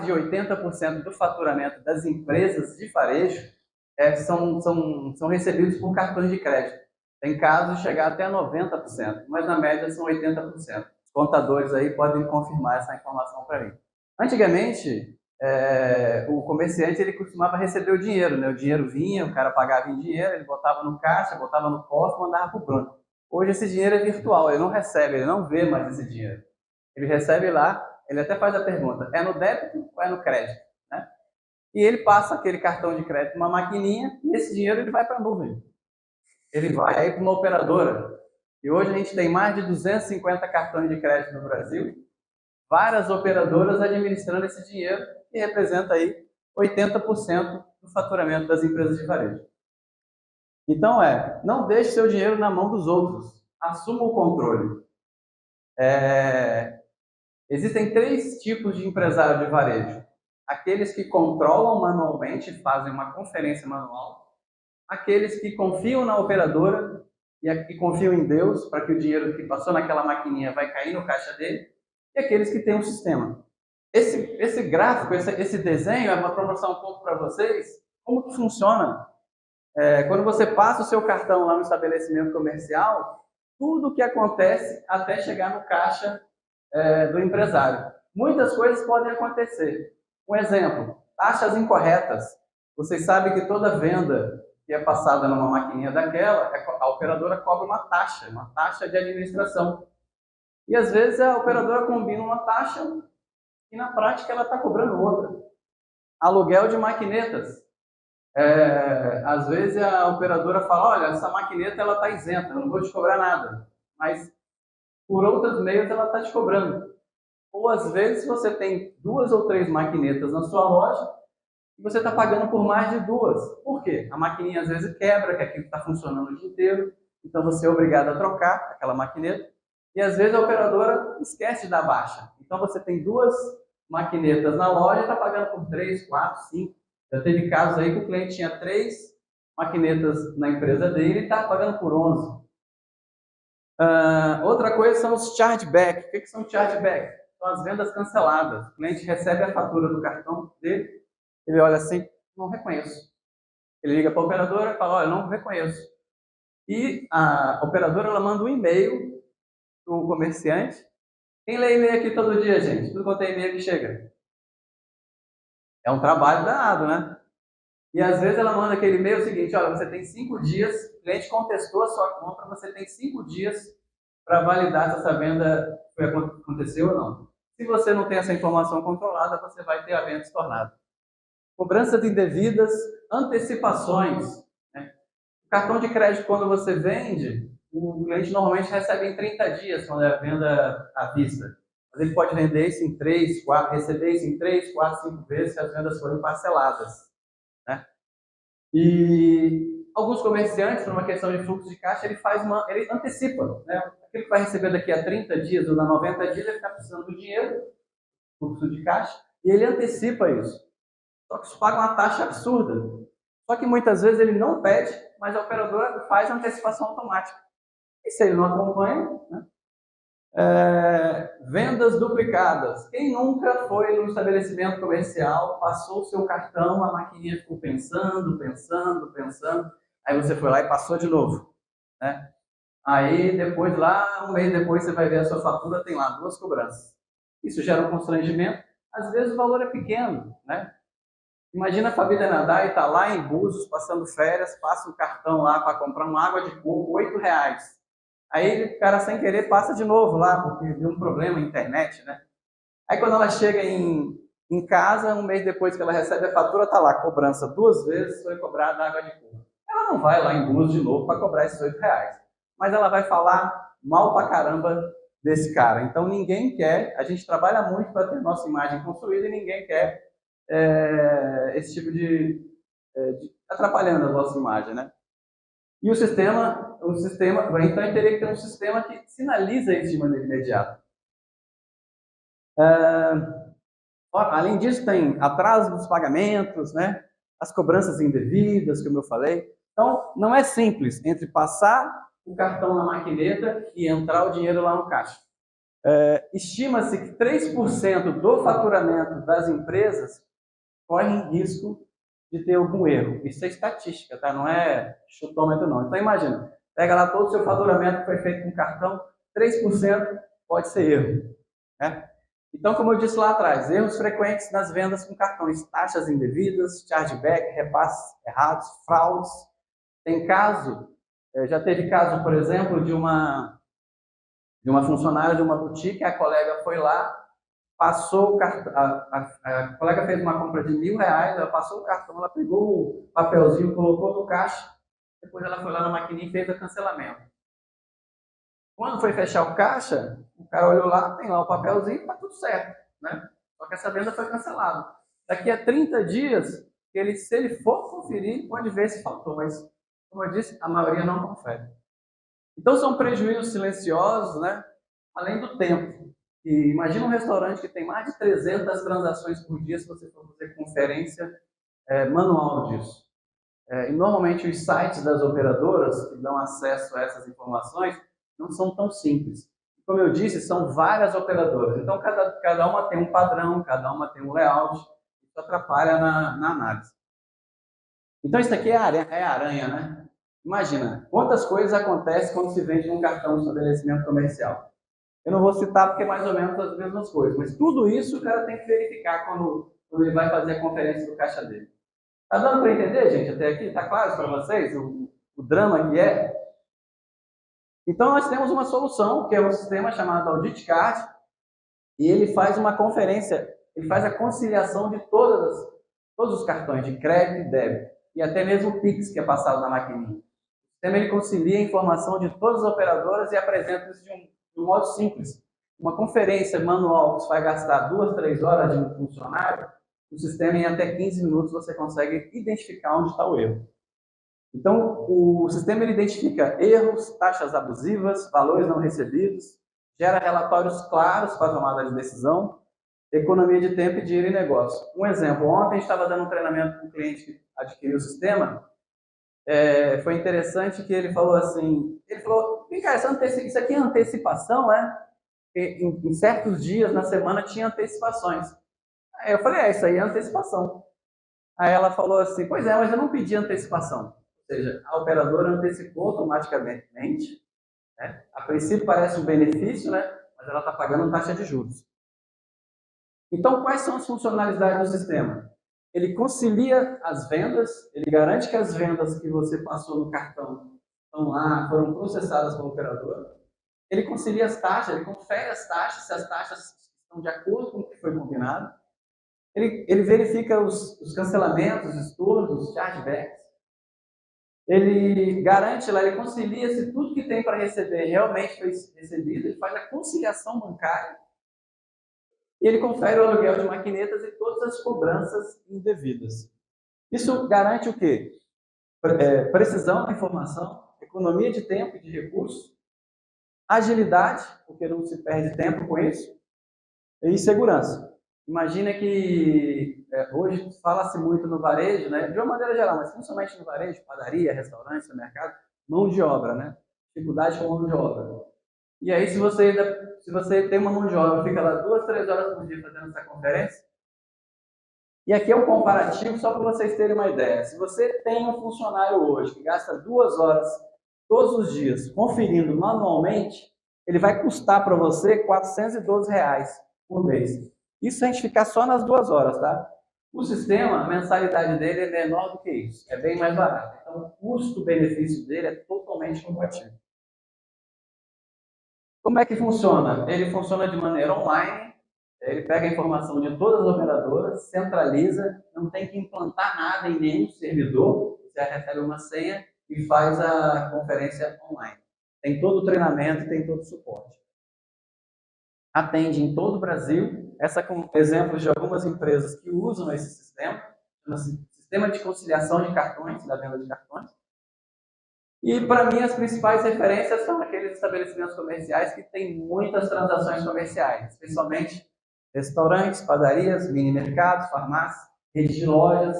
de 80% do faturamento das empresas de varejo são recebidos por cartões de crédito. Tem casos de chegar até 90%, mas na média são 80%. Os contadores aí podem confirmar essa informação para mim. Antigamente, o comerciante ele costumava receber o dinheiro, né? O dinheiro vinha, o cara pagava em dinheiro, ele botava no caixa, botava no cofre, mandava para o banco. Hoje esse dinheiro é virtual, ele não recebe, ele não vê mais esse dinheiro. Ele recebe lá, ele até faz a pergunta, é no débito ou é no crédito? Né? E ele passa aquele cartão de crédito numa maquininha e esse dinheiro ele vai para a nuvem. Ele vai aí para uma operadora. E hoje a gente tem mais de 250 cartões de crédito no Brasil, várias operadoras administrando esse dinheiro, que representa aí 80% do faturamento das empresas de varejo. Então não deixe seu dinheiro na mão dos outros, assuma o controle. Existem 3 tipos de empresário de varejo. Aqueles que controlam manualmente, fazem uma conferência manual. Aqueles que confiam na operadora e confiam em Deus, para que o dinheiro que passou naquela maquininha vai cair no caixa dele. E aqueles que têm um sistema. Esse gráfico, esse desenho é para mostrar um pouco para vocês como que funciona. Quando você passa o seu cartão lá no estabelecimento comercial, tudo o que acontece até chegar no caixa do empresário. Muitas coisas podem acontecer. Um exemplo, taxas incorretas. Vocês sabem que toda venda que é passada numa maquininha daquela, a operadora cobra uma taxa de administração. E às vezes a operadora combina uma taxa e na prática ela está cobrando outra. Aluguel de maquinetas. Às vezes a operadora fala, olha, essa maquineta está isenta, eu não vou te cobrar nada. Mas por outros meios ela está te cobrando. Ou às vezes você tem 2 ou 3 maquinetas na sua loja e você está pagando por mais de 2. Por quê? A maquininha às vezes quebra, que é aquilo que está funcionando o dia inteiro, então você é obrigado a trocar aquela maquineta. E às vezes a operadora esquece de dar baixa. Então você tem 2 maquinetas na loja e está pagando por 3, 4, 5. Já teve casos aí que o cliente tinha 3 maquinetas na empresa dele e está pagando por 11. Outra coisa são os chargeback. O que são chargeback? São as vendas canceladas. O cliente recebe a fatura do cartão dele, ele olha assim, não reconheço. Ele liga para a operadora e fala, olha, não reconheço. E a operadora ela manda um e-mail para o comerciante. Quem lê e-mail aqui todo dia, gente? Tudo quanto é e-mail que chega. É um trabalho danado, né? E às vezes ela manda aquele e-mail seguinte, olha, você tem 5 dias, o cliente contestou a sua compra, você tem 5 dias para validar se essa venda aconteceu ou não. Se você não tem essa informação controlada, você vai ter a venda estornada. Cobranças indevidas, antecipações. Né? O cartão de crédito, quando você vende, o cliente normalmente recebe em 30 dias, quando é a venda à vista. Mas ele pode vender isso em 3, 4, receber isso em 3, 4, 5 vezes se as vendas forem parceladas. Né? E alguns comerciantes, por uma questão de fluxo de caixa, ele antecipa. Né? Aquele que vai receber daqui a 30 dias ou a 90 dias, ele está precisando do dinheiro, fluxo de caixa, e ele antecipa isso. Só que isso paga uma taxa absurda. Só que muitas vezes ele não pede, mas a operadora faz a antecipação automática. E se ele não acompanha, né? Vendas duplicadas. Quem nunca foi num estabelecimento comercial, passou o seu cartão, a maquininha ficou pensando, aí você foi lá e passou de novo. Né? Aí depois lá, um mês depois você vai ver a sua fatura, tem lá 2 cobranças. Isso gera um constrangimento. Às vezes o valor é pequeno, né? Imagina a família nadar e está lá em Búzios, passando férias, passa um cartão lá para comprar uma água de coco, R$8. Aí o cara sem querer passa de novo lá, porque deu um problema na internet, né? Aí quando ela chega em casa, um mês depois que ela recebe a fatura, está lá, cobrança 2 vezes, foi cobrada água de coco. Ela não vai lá em Búzios de novo para cobrar esses R$8. Mas ela vai falar mal pra caramba desse cara. Então ninguém quer, a gente trabalha muito para ter nossa imagem construída e ninguém quer esse tipo de atrapalhando a nossa imagem, né? E o sistema, então teria que ter um sistema que sinaliza isso de maneira imediata. Além disso, tem atraso dos pagamentos, né? As cobranças indevidas, como eu falei. Então, não é simples entre passar o cartão na maquineta e entrar o dinheiro lá no caixa. Estima-se que 3% do faturamento das empresas correm risco de ter algum erro. Isso é estatística, tá? Não é chutômetro, não. Então, imagina, pega lá todo o seu faturamento que foi feito com cartão, 3% pode ser erro, né? Então, como eu disse lá atrás, erros frequentes nas vendas com cartões, taxas indevidas, chargeback, repasses errados, fraudes. Tem caso, já teve caso, por exemplo, de uma funcionária de uma boutique, a colega foi lá, passou o cartão, a colega fez uma compra de R$1.000, ela passou o cartão, ela pegou o papelzinho, colocou no caixa, depois ela foi lá na maquininha e fez o cancelamento. Quando foi fechar o caixa, o cara olhou lá, tem lá o papelzinho, está tudo certo, né? Só que essa venda foi cancelada. Daqui a 30 dias, se ele for conferir, pode ver se faltou, mas, como eu disse, a maioria não confere. Então, são prejuízos silenciosos, né? Além do tempo. E imagina um restaurante que tem mais de 300 transações por dia, se você for fazer conferência manual disso. E normalmente os sites das operadoras que dão acesso a essas informações não são tão simples. Como eu disse, são várias operadoras. Então, cada uma tem um padrão, cada uma tem um layout. Isso atrapalha na análise. Então, isso aqui é a aranha, né? Imagina, quantas coisas acontecem quando se vende um cartão de estabelecimento comercial. Eu não vou citar porque é mais ou menos as mesmas coisas, mas tudo isso o cara tem que verificar quando ele vai fazer a conferência do caixa dele. Tá dando para entender, gente, até aqui? Tá claro para vocês o drama que é? Então, nós temos uma solução, que é um sistema chamado Audit Card, e ele faz uma conferência, ele faz a conciliação de todos os cartões de crédito e débito, e até mesmo o Pix, que é passado na maquininha. O sistema ele concilia a informação de todas as operadoras e apresenta isso de um modo simples. Uma conferência manual que vai gastar 2, 3 horas de um funcionário, o sistema em até 15 minutos você consegue identificar onde está o erro. Então, o sistema ele identifica erros, taxas abusivas, valores não recebidos, gera relatórios claros para a tomada de decisão, economia de tempo e dinheiro em negócio. Um exemplo, ontem a gente estava dando um treinamento para um cliente que adquiriu o sistema, foi interessante que ele falou assim, vem cá, isso aqui é antecipação, né? Em certos dias na semana tinha antecipações. Aí eu falei, isso aí é antecipação. Aí ela falou assim, pois é, mas eu não pedi antecipação. Ou seja, a operadora antecipou automaticamente, né? A princípio parece um benefício, né? Mas ela está pagando taxa de juros. Então, quais são as funcionalidades do sistema? Ele concilia as vendas, ele garante que as vendas que você passou no cartão estão lá, foram processadas pela operadora. Ele concilia as taxas, ele confere as taxas, se as taxas estão de acordo com o que foi combinado. Ele verifica os cancelamentos, os estornos, os chargebacks. Ele garante lá, ele concilia se tudo que tem para receber realmente foi recebido, ele faz a conciliação bancária e ele confere o aluguel de maquinetas e todas as cobranças indevidas. Isso garante o quê? Precisão da informação, economia de tempo e de recursos, agilidade, porque não se perde tempo com isso, e segurança. Imagina que hoje fala-se muito no varejo, né? De uma maneira geral, mas principalmente no varejo, padaria, restaurante, supermercado, mão de obra, né? Dificuldade com mão de obra. E aí, se você tem uma mão de obra, fica lá 2, 3 horas por dia fazendo essa conferência. E aqui é um comparativo só para vocês terem uma ideia. Se você tem um funcionário hoje que gasta 2 horas todos os dias conferindo manualmente, ele vai custar para você R$412 por mês. Isso se a gente ficar só nas 2 horas, tá? O sistema, a mensalidade dele é menor do que isso, é bem mais barato. Então, o custo-benefício dele é totalmente compatível. Como é que funciona? Ele funciona de maneira online, ele pega a informação de todas as operadoras, centraliza, não tem que implantar nada em nenhum servidor, você recebe uma senha e faz a conferência online. Tem todo o treinamento e tem todo o suporte. Atende em todo o Brasil. Essa com exemplos de algumas empresas que usam esse sistema, sistema de conciliação de cartões, da venda de cartões. E para mim as principais referências são aqueles estabelecimentos comerciais que têm muitas transações comerciais, especialmente restaurantes, padarias, mini mercados, farmácias, redes de lojas,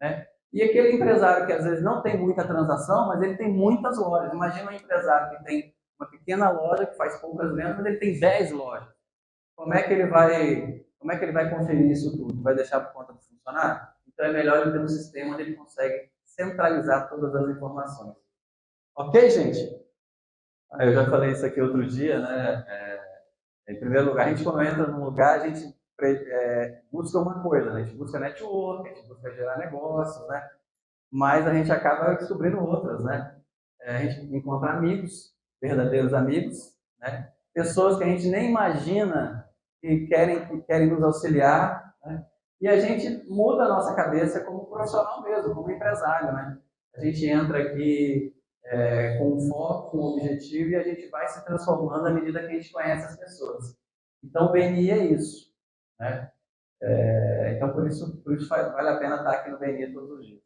né? E aquele empresário que às vezes não tem muita transação, mas ele tem muitas lojas. Imagina um empresário que tem uma pequena loja que faz poucas vendas, mas ele tem 10 lojas. como é que ele vai conferir isso tudo? Vai deixar por conta do funcionário? Então é melhor ele ter um sistema onde ele consegue centralizar todas as informações. Ok, gente? Eu já falei isso aqui outro dia, né? Em primeiro lugar, a gente quando entra num lugar, a gente busca uma coisa, né? A gente busca network, a gente busca gerar negócios, né? Mas a gente acaba descobrindo outras, né? A gente encontra amigos, verdadeiros amigos, né? Pessoas que a gente nem imagina que querem nos auxiliar, né? E a gente muda a nossa cabeça como profissional mesmo, como empresário, né? A gente entra aqui com um foco, com um objetivo e a gente vai se transformando à medida que a gente conhece as pessoas. Então o BNI é isso, né? Então por isso vale a pena estar aqui no BNI todos os dias.